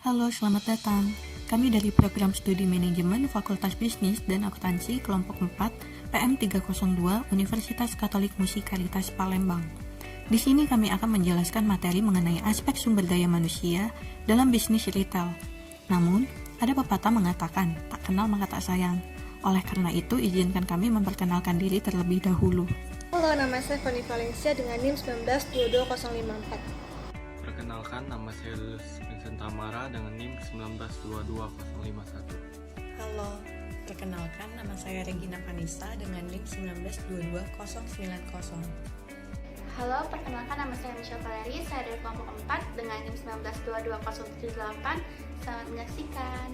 Halo, selamat datang. Kami dari Program Studi Manajemen Fakultas Bisnis dan Akuntansi Kelompok 4 PM 302 Universitas Katolik Musikalitas Palembang. Di sini kami akan menjelaskan materi mengenai aspek sumber daya manusia dalam bisnis retail. Namun, ada pepatah mengatakan, tak kenal maka tak sayang. Oleh karena itu, izinkan kami memperkenalkan diri terlebih dahulu. Halo, nama saya Fani Valencia dengan NIM 1922054. Perkenalkan, nama saya Lulus Vincent Tamara dengan NIM 1922051. Halo, perkenalkan nama saya Regina Vanessa dengan NIM 1922090. Halo, perkenalkan nama saya Michelle Valeri, saya dari kelompok 4 dengan NIM 1922078. Selamat menyaksikan.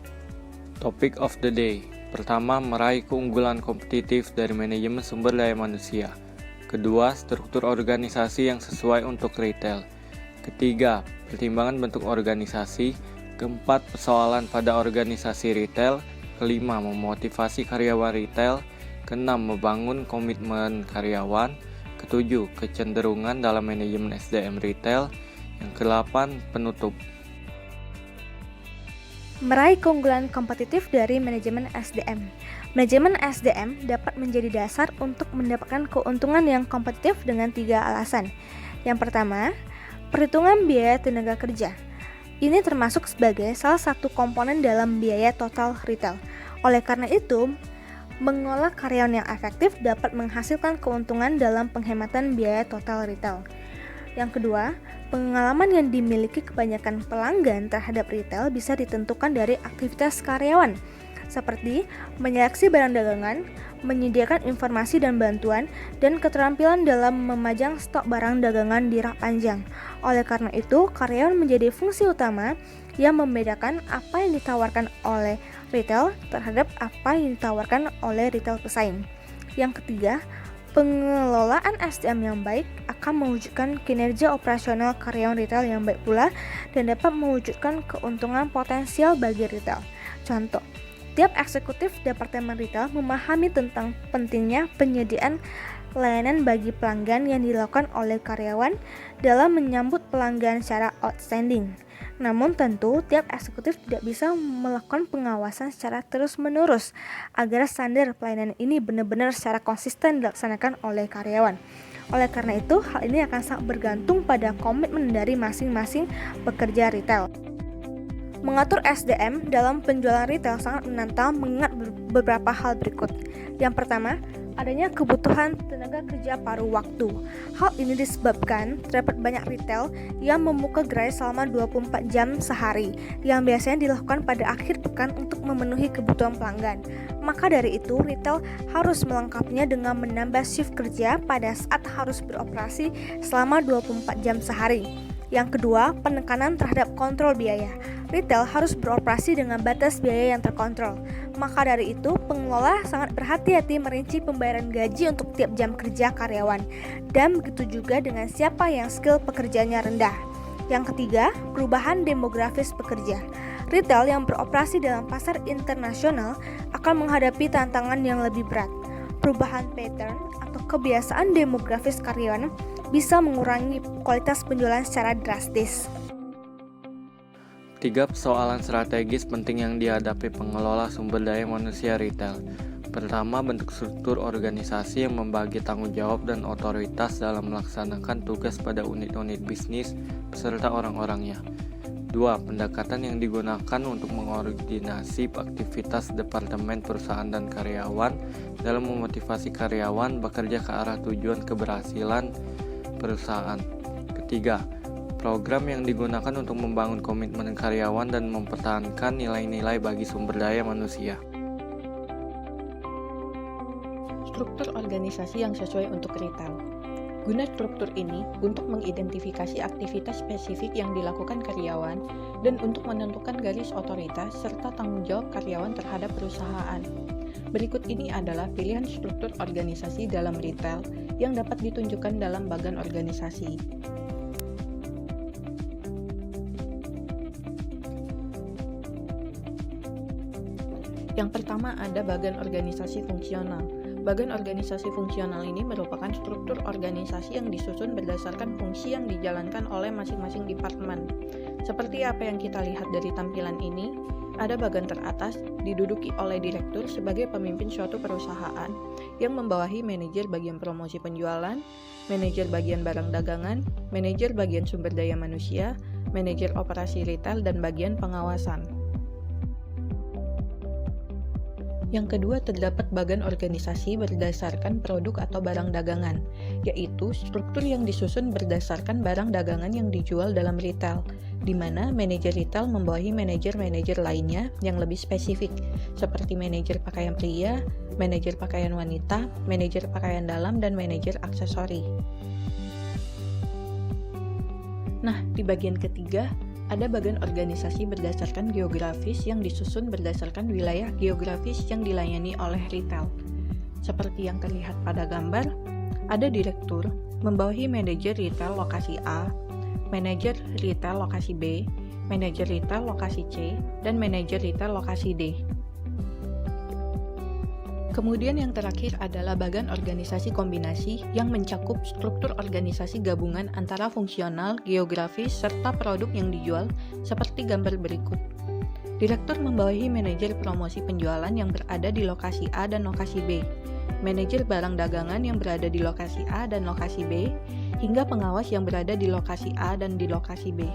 Topik of the day. Pertama, meraih keunggulan kompetitif dari manajemen sumber daya manusia. Kedua, struktur organisasi yang sesuai untuk retail. Ketiga, pertimbangan bentuk organisasi. Keempat, persoalan pada organisasi retail. Kelima, memotivasi karyawan retail. Keenam, membangun komitmen karyawan. Ketujuh, kecenderungan dalam manajemen SDM retail. Yang kedelapan, penutup. Meraih keunggulan kompetitif dari manajemen SDM. Manajemen SDM dapat menjadi dasar untuk mendapatkan keuntungan yang kompetitif dengan 3 alasan. Yang pertama, perhitungan biaya tenaga kerja. Ini termasuk sebagai salah satu komponen dalam biaya total retail. Oleh karena itu, mengolah karyawan yang efektif dapat menghasilkan keuntungan dalam penghematan biaya total retail. Yang kedua, pengalaman yang dimiliki kebanyakan pelanggan terhadap retail bisa ditentukan dari aktivitas karyawan, seperti menyeleksi barang dagangan, menyediakan informasi dan bantuan, dan keterampilan dalam memajang stok barang dagangan di rak panjang. Oleh karena itu, karyawan menjadi fungsi utama yang membedakan apa yang ditawarkan oleh retail terhadap apa yang ditawarkan oleh retail pesaing. Yang ketiga, pengelolaan SDM yang baik akan mewujudkan kinerja operasional karyawan retail yang baik pula dan dapat mewujudkan keuntungan potensial bagi retail. Contoh, tiap eksekutif departemen retail memahami tentang pentingnya penyediaan layanan bagi pelanggan yang dilakukan oleh karyawan dalam menyambut pelanggan secara outstanding. Namun tentu tiap eksekutif tidak bisa melakukan pengawasan secara terus-menerus agar standar pelayanan ini benar-benar secara konsisten dilaksanakan oleh karyawan. Oleh karena itu, hal ini akan sangat bergantung pada komitmen dari masing-masing pekerja retail. Mengatur SDM dalam penjualan retail sangat menantang mengingat beberapa hal berikut. Yang pertama, adanya kebutuhan tenaga kerja paruh waktu. Hal ini disebabkan terdapat banyak retail yang membuka gerai selama 24 jam sehari, yang biasanya dilakukan pada akhir pekan untuk memenuhi kebutuhan pelanggan. Maka dari itu, retail harus melengkapinya dengan menambah shift kerja pada saat harus beroperasi selama 24 jam sehari. Yang kedua, penekanan terhadap kontrol biaya. Retail harus beroperasi dengan batas biaya yang terkontrol. Maka dari itu, pengelola sangat berhati-hati merinci pembayaran gaji untuk tiap jam kerja karyawan. Dan begitu juga dengan siapa yang skill pekerjaannya rendah. Yang ketiga, perubahan demografis pekerja. Retail yang beroperasi dalam pasar internasional akan menghadapi tantangan yang lebih berat. Perubahan pattern atau kebiasaan demografis karyawan bisa mengurangi kualitas penjualan secara drastis. 3 persoalan strategis penting yang dihadapi pengelola sumber daya manusia retail. Pertama, bentuk struktur organisasi yang membagi tanggung jawab dan otoritas dalam melaksanakan tugas pada unit-unit bisnis beserta orang-orangnya. 2. Pendekatan yang digunakan untuk mengkoordinasi aktivitas departemen perusahaan dan karyawan dalam memotivasi karyawan bekerja ke arah tujuan keberhasilan perusahaan. Ketiga, program yang digunakan untuk membangun komitmen karyawan dan mempertahankan nilai-nilai bagi sumber daya manusia. Struktur organisasi yang sesuai untuk retail. Guna struktur ini untuk mengidentifikasi aktivitas spesifik yang dilakukan karyawan dan untuk menentukan garis otoritas serta tanggung jawab karyawan terhadap perusahaan. Berikut ini adalah pilihan struktur organisasi dalam retail yang dapat ditunjukkan dalam bagan organisasi. Yang pertama ada bagan organisasi fungsional. Bagan organisasi fungsional ini merupakan struktur organisasi yang disusun berdasarkan fungsi yang dijalankan oleh masing-masing departemen. Seperti apa yang kita lihat dari tampilan ini, ada bagian teratas diduduki oleh direktur sebagai pemimpin suatu perusahaan yang membawahi manajer bagian promosi penjualan, manajer bagian barang dagangan, manajer bagian sumber daya manusia, manajer operasi retail, dan bagian pengawasan. Yang kedua, terdapat bagian organisasi berdasarkan produk atau barang dagangan, yaitu struktur yang disusun berdasarkan barang dagangan yang dijual dalam retail, di mana manajer retail membawahi manajer-manajer lainnya yang lebih spesifik, seperti manajer pakaian pria, manajer pakaian wanita, manajer pakaian dalam, dan manajer aksesori. Nah, di bagian ketiga, ada bagian organisasi berdasarkan geografis yang disusun berdasarkan wilayah geografis yang dilayani oleh retail. Seperti yang terlihat pada gambar, ada direktur membawahi manajer retail lokasi A, manajer retail lokasi B, manajer retail lokasi C, dan manajer retail lokasi D. Kemudian yang terakhir adalah bagian organisasi kombinasi yang mencakup struktur organisasi gabungan antara fungsional, geografis, serta produk yang dijual seperti gambar berikut. Direktur membawahi manajer promosi penjualan yang berada di lokasi A dan lokasi B, manajer barang dagangan yang berada di lokasi A dan lokasi B, hingga pengawas yang berada di lokasi A dan di lokasi B.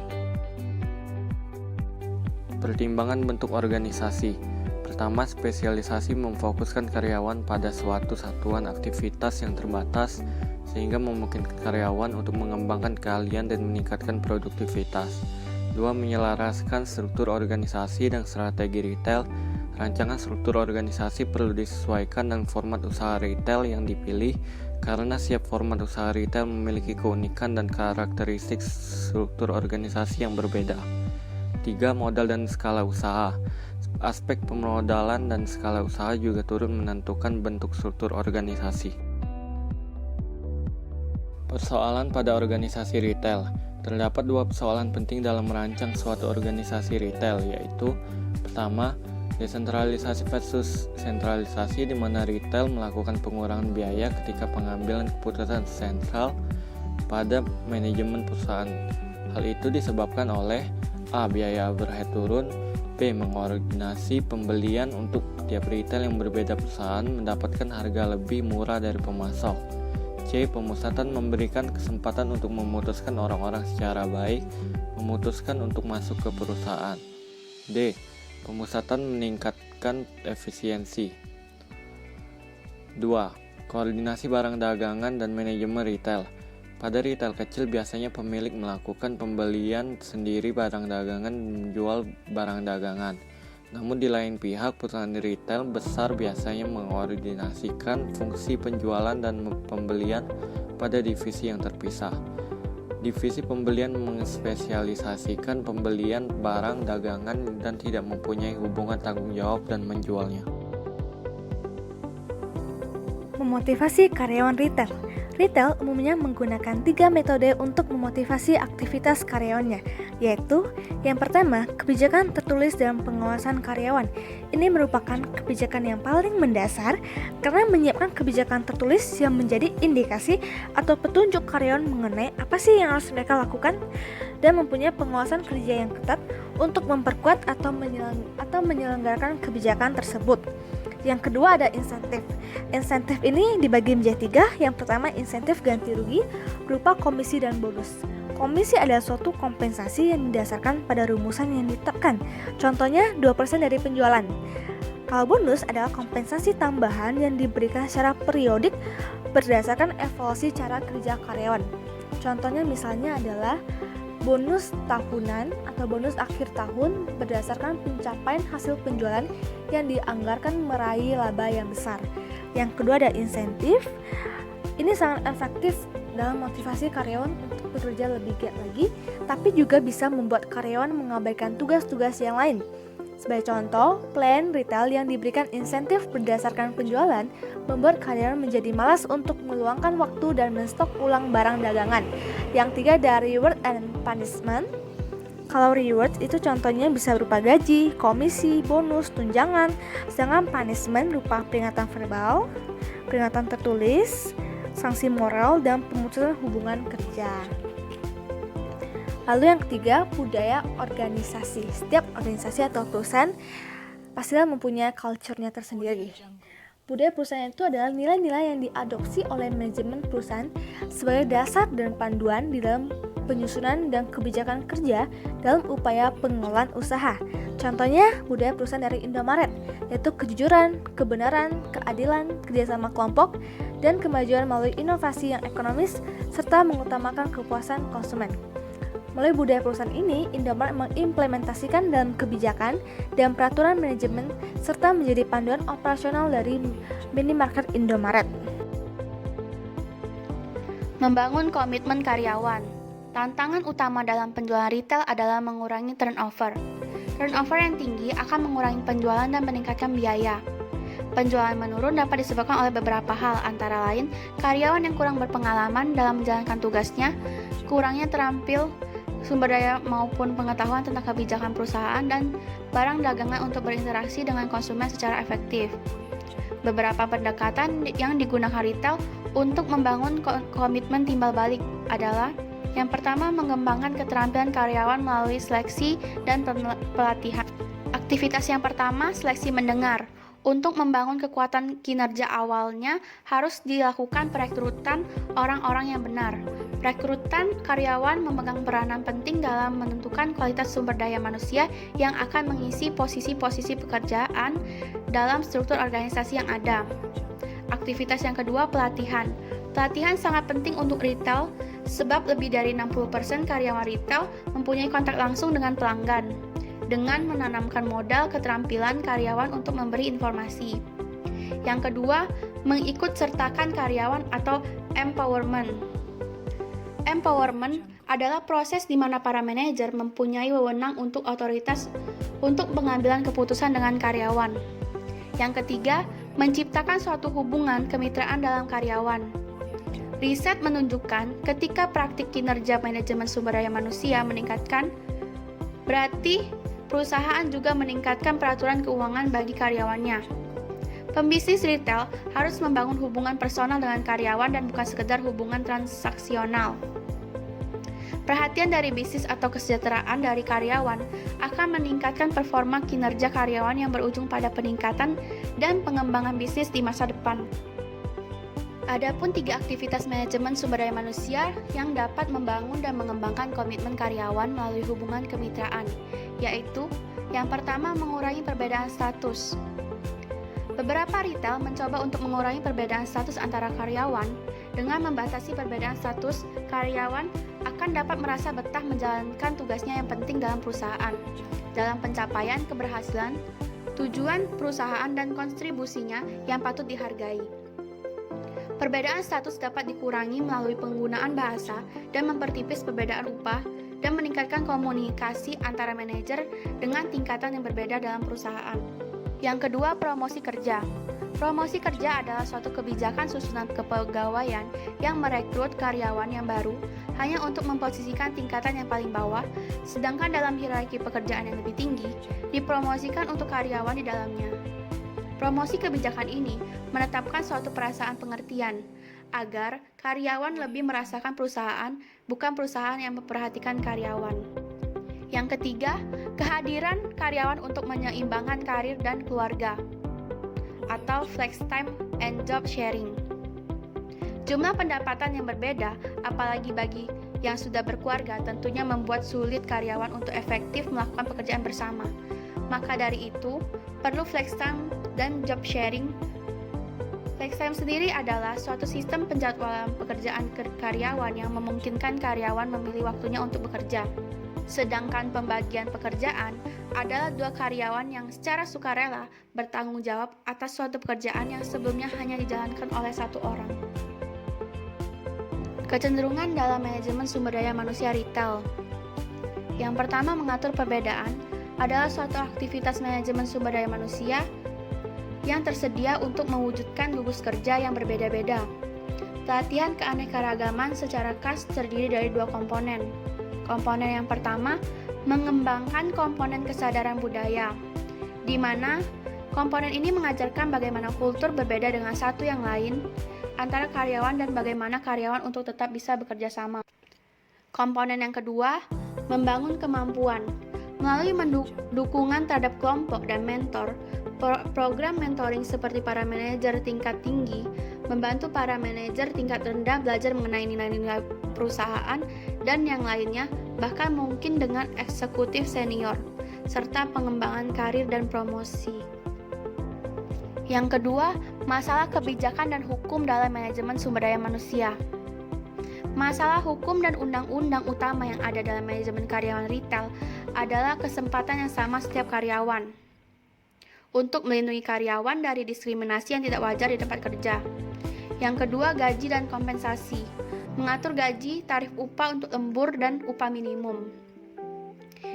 Pertimbangan bentuk organisasi. Pertama, spesialisasi memfokuskan karyawan pada suatu satuan aktivitas yang terbatas sehingga memungkinkan karyawan untuk mengembangkan keahlian dan meningkatkan produktivitas. Dua, menyelaraskan struktur organisasi dan strategi retail. Rancangan struktur organisasi perlu disesuaikan dengan format usaha retail yang dipilih karena setiap format usaha retail memiliki keunikan dan karakteristik struktur organisasi yang berbeda. 3. Modal dan skala usaha. Aspek pemodalan dan skala usaha juga turut menentukan bentuk struktur organisasi. Persoalan pada organisasi retail. Terdapat dua persoalan penting dalam merancang suatu organisasi retail, yaitu pertama, desentralisasi versus sentralisasi, di mana retail melakukan pengurangan biaya ketika pengambilan keputusan sentral pada manajemen perusahaan. Hal itu disebabkan oleh A. Biaya overhead turun, B. Mengordinasi pembelian untuk tiap retail yang berbeda perusahaan mendapatkan harga lebih murah dari pemasok. C. Pemusatan memberikan kesempatan untuk memutuskan orang-orang secara baik, memutuskan untuk masuk ke perusahaan. D. Pemusatan meningkatkan efisiensi. 2. Koordinasi barang dagangan dan manajemen retail. Pada retail kecil biasanya pemilik melakukan pembelian sendiri barang dagangan dan menjual barang dagangan. Namun di lain pihak, perusahaan retail besar biasanya mengkoordinasikan fungsi penjualan dan pembelian pada divisi yang terpisah. Divisi pembelian mengspesialisasikan pembelian barang dagangan dan tidak mempunyai hubungan tanggung jawab dan menjualnya. Memotivasi karyawan retail. Retail umumnya menggunakan 3 metode untuk memotivasi aktivitas karyawannya, yaitu yang pertama, kebijakan tertulis dan pengawasan karyawan. Ini merupakan kebijakan yang paling mendasar karena menyiapkan kebijakan tertulis yang menjadi indikasi atau petunjuk karyawan mengenai apa sih yang harus mereka lakukan dan mempunyai pengawasan kerja yang ketat untuk memperkuat atau menyelenggarakan kebijakan tersebut. Yang kedua ada insentif. Insentif ini dibagi menjadi 3. Yang pertama, insentif ganti rugi berupa komisi dan bonus. Komisi adalah suatu kompensasi yang didasarkan pada rumusan yang ditetapkan. Contohnya 2% dari penjualan. Kalau bonus adalah kompensasi tambahan yang diberikan secara periodik berdasarkan evaluasi cara kerja karyawan. Contohnya misalnya adalah bonus tahunan atau bonus akhir tahun berdasarkan pencapaian hasil penjualan yang dianggarkan meraih laba yang besar. Yang kedua ada insentif. Ini sangat efektif dalam motivasi karyawan untuk bekerja lebih giat lagi, tapi juga bisa membuat karyawan mengabaikan tugas-tugas yang lain. Sebagai contoh, plan retail yang diberikan insentif berdasarkan penjualan membuat karyawan menjadi malas untuk meluangkan waktu dan menstok ulang barang dagangan. Yang 3 dari reward and punishment. Kalau reward itu contohnya bisa berupa gaji, komisi, bonus, tunjangan, sedangkan punishment berupa peringatan verbal, peringatan tertulis, sanksi moral, dan pemutusan hubungan kerja. Lalu yang ketiga, budaya organisasi. Setiap organisasi atau perusahaan pastilah mempunyai culture-nya tersendiri. Budaya perusahaan itu adalah nilai-nilai yang diadopsi oleh manajemen perusahaan sebagai dasar dan panduan di dalam penyusunan dan kebijakan kerja dalam upaya pengelolaan usaha. Contohnya, budaya perusahaan dari Indomaret, yaitu kejujuran, kebenaran, keadilan, kerjasama kelompok, dan kemajuan melalui inovasi yang ekonomis, serta mengutamakan kepuasan konsumen. Melalui budaya perusahaan ini, Indomaret mengimplementasikan dalam kebijakan dan peraturan manajemen serta menjadi panduan operasional dari minimarket Indomaret. Membangun komitmen karyawan. Tantangan utama dalam penjualan retail adalah mengurangi turnover. Turnover yang tinggi akan mengurangi penjualan dan meningkatkan biaya. Penjualan menurun dapat disebabkan oleh beberapa hal, antara lain karyawan yang kurang berpengalaman dalam menjalankan tugasnya, kurangnya terampil sumber daya maupun pengetahuan tentang kebijakan perusahaan, dan barang dagangan untuk berinteraksi dengan konsumen secara efektif. Beberapa pendekatan yang digunakan retail untuk membangun komitmen timbal balik adalah: yang pertama, mengembangkan keterampilan karyawan melalui seleksi dan pelatihan. Aktivitas yang pertama, seleksi mendengar. Untuk membangun kekuatan kinerja awalnya harus dilakukan perekrutan orang-orang yang benar. Perekrutan karyawan memegang peranan penting dalam menentukan kualitas sumber daya manusia yang akan mengisi posisi-posisi pekerjaan dalam struktur organisasi yang ada. Aktivitas yang kedua, pelatihan. Pelatihan sangat penting untuk retail sebab lebih dari 60% karyawan retail mempunyai kontak langsung dengan pelanggan, dengan menanamkan modal keterampilan karyawan untuk memberi informasi. Yang kedua, mengikut sertakan karyawan atau empowerment. Empowerment adalah proses di mana para manajer mempunyai wewenang untuk otoritas untuk pengambilan keputusan dengan karyawan. Yang ketiga, menciptakan suatu hubungan kemitraan dalam karyawan. Riset menunjukkan ketika praktik kinerja manajemen sumber daya manusia meningkatkan, berarti perusahaan juga meningkatkan peraturan keuangan bagi karyawannya. Pembisnis retail harus membangun hubungan personal dengan karyawan dan bukan sekedar hubungan transaksional. Perhatian dari bisnis atau kesejahteraan dari karyawan akan meningkatkan performa kinerja karyawan yang berujung pada peningkatan dan pengembangan bisnis di masa depan. Adapun 3 aktivitas manajemen sumber daya manusia yang dapat membangun dan mengembangkan komitmen karyawan melalui hubungan kemitraan, yaitu yang pertama, mengurangi perbedaan status. Beberapa retail mencoba untuk mengurangi perbedaan status antara karyawan. Dengan membatasi perbedaan status, karyawan akan dapat merasa betah menjalankan tugasnya yang penting dalam perusahaan, dalam pencapaian keberhasilan, tujuan perusahaan dan kontribusinya yang patut dihargai. Perbedaan status dapat dikurangi melalui penggunaan bahasa dan mempertipis perbedaan upah dan meningkatkan komunikasi antara manajer dengan tingkatan yang berbeda dalam perusahaan. Yang kedua, promosi kerja. Promosi kerja adalah suatu kebijakan susunan kepegawaian yang merekrut karyawan yang baru hanya untuk memposisikan tingkatan yang paling bawah, sedangkan dalam hierarki pekerjaan yang lebih tinggi, dipromosikan untuk karyawan di dalamnya. Promosi kebijakan ini menetapkan suatu perasaan pengertian, agar karyawan lebih merasakan perusahaan, bukan perusahaan yang memperhatikan karyawan. Yang ketiga, kehadiran karyawan untuk menyeimbangkan karir dan keluarga, atau flex time and job sharing. Jumlah pendapatan yang berbeda, apalagi bagi yang sudah berkeluarga, tentunya membuat sulit karyawan untuk efektif melakukan pekerjaan bersama. Maka dari itu, perlu flex time dan job sharing. Flex time sendiri adalah suatu sistem penjadwalan pekerjaan karyawan yang memungkinkan karyawan memilih waktunya untuk bekerja. Sedangkan pembagian pekerjaan adalah 2 karyawan yang secara sukarela bertanggung jawab atas suatu pekerjaan yang sebelumnya hanya dijalankan oleh 1 orang. Kecenderungan dalam manajemen sumber daya manusia retail. Yang pertama, mengatur perbedaan adalah suatu aktivitas manajemen sumber daya manusia yang tersedia untuk mewujudkan gugus kerja yang berbeda-beda. Pelatihan keanekaragaman secara khas terdiri dari 2 komponen. Komponen yang pertama, mengembangkan komponen kesadaran budaya, di mana komponen ini mengajarkan bagaimana kultur berbeda dengan satu yang lain antara karyawan dan bagaimana karyawan untuk tetap bisa bekerja sama. Komponen yang kedua, Membangun kemampuan. Melalui dukungan terhadap kelompok dan mentor, program mentoring seperti para manajer tingkat tinggi membantu para manajer tingkat rendah belajar mengenai nilai-nilai perusahaan dan yang lainnya, bahkan mungkin dengan eksekutif senior, serta pengembangan karir dan promosi. Yang kedua, masalah kebijakan dan hukum dalam manajemen sumber daya manusia. Masalah hukum dan undang-undang utama yang ada dalam manajemen karyawan retail adalah kesempatan yang sama setiap karyawan untuk melindungi karyawan dari diskriminasi yang tidak wajar di tempat kerja. Yang kedua, gaji dan kompensasi. Mengatur gaji, tarif upah untuk lembur, dan upah minimum.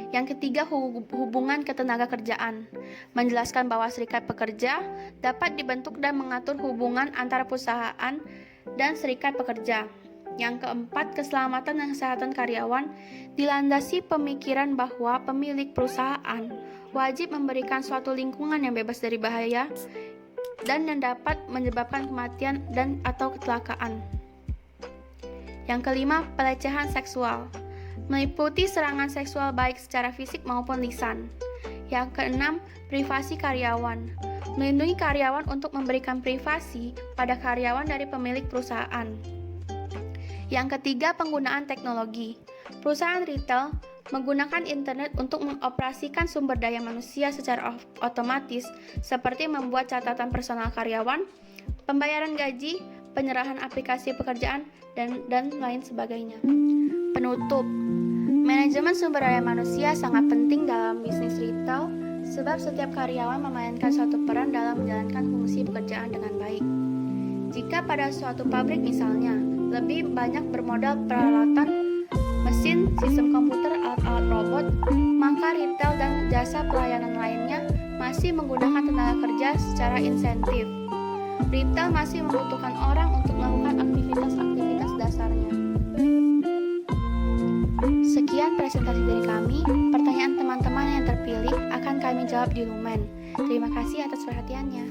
Yang ketiga, hubungan ketenaga kerjaan. Menjelaskan bahwa serikat pekerja dapat dibentuk dan mengatur hubungan antara perusahaan dan serikat pekerja. Yang keempat, keselamatan dan kesehatan karyawan dilandasi pemikiran bahwa pemilik perusahaan wajib memberikan suatu lingkungan yang bebas dari bahaya dan yang dapat menyebabkan kematian dan atau kecelakaan. Yang kelima, pelecehan seksual. Meliputi serangan seksual baik secara fisik maupun lisan. Yang keenam, privasi karyawan. Melindungi karyawan untuk memberikan privasi pada karyawan dari pemilik perusahaan. Yang ketiga, penggunaan teknologi. Perusahaan retail menggunakan internet untuk mengoperasikan sumber daya manusia secara otomatis, seperti membuat catatan personal karyawan, pembayaran gaji, penyerahan aplikasi pekerjaan, dan lain sebagainya. Penutup, manajemen sumber daya manusia sangat penting dalam bisnis retail, sebab setiap karyawan memainkan suatu peran dalam menjalankan fungsi pekerjaan dengan baik. Jika pada suatu pabrik misalnya, lebih banyak bermodal peralatan, mesin, sistem komputer, alat-alat robot, maka retail dan jasa pelayanan lainnya masih menggunakan tenaga kerja secara insentif. Retail masih membutuhkan orang untuk melakukan aktivitas-aktivitas dasarnya. Sekian presentasi dari kami. Pertanyaan teman-teman yang terpilih akan kami jawab di Lumen. Terima kasih atas perhatiannya.